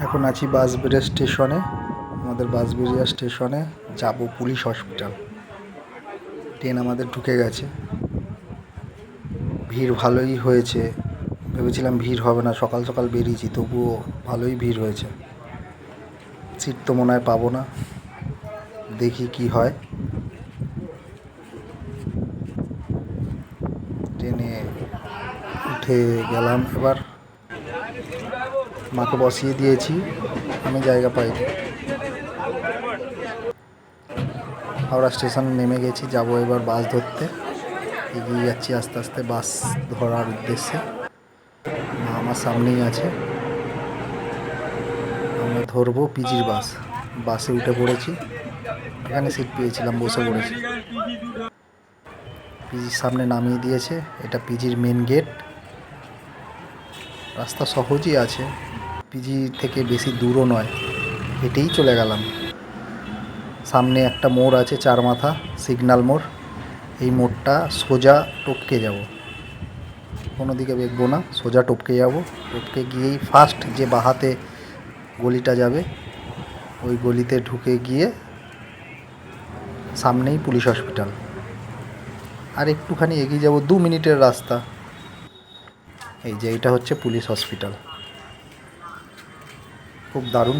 এখন আছি বাঁশবেড়িয়া স্টেশনে। আমাদের বাঁশবেড়িয়া স্টেশনে যাব পুলিশ হসপিটাল। ট্রেন আমাদের ঢুকে গেছে। ভিড় ভালোই হয়েছে, ভেবেছিলাম ভিড় হবে না, সকাল সকাল বেরিয়েছি তবুও ভালোই ভিড় হয়েছে। সিট তো মনে হয় পাবো না, দেখি কি হয়। ট্রেনে উঠে গেলাম, এবার মাকে বসিয়ে দিয়েছি, আমি জায়গা পাইনি। হাওড়া স্টেশনে নেমে গেছি, যাব এবার বাস ধরতে। এগিয়ে যাচ্ছি আস্তে আস্তে বাস ধরার উদ্দেশ্যে। মা আমার সামনেই আছে, আমরা ধরবো পিজির বাস। বাসে উঠে পড়েছি, এখানে সিট পেয়েছিলাম, বসে পড়েছি। পিজির সামনে নামিয়ে দিয়েছে, এটা পিজির মেন গেট। রাস্তা সহজই আছে, পিজি থেকে বেশি দূরও নয়, হেঁটেই চলে গেলাম। সামনে একটা মোড় আছে, চার মাথা সিগন্যাল মোড়। এই মোড়টা সোজা টপকে যাব, কোনো দিকে বেঁকবো না, সোজা টপকে যাব। টপকে গিয়েই ফার্স্ট যে বাহাতে গলিটা যাবে, ওই গলিতে ঢুকে গিয়ে সামনেই পুলিশ হসপিটাল। আর একটুখানি এগিয়ে যাব, 2 মিনিটের রাস্তা। এই যে এটা হচ্ছে পুলিশ হসপিটাল, খুব দারুণ।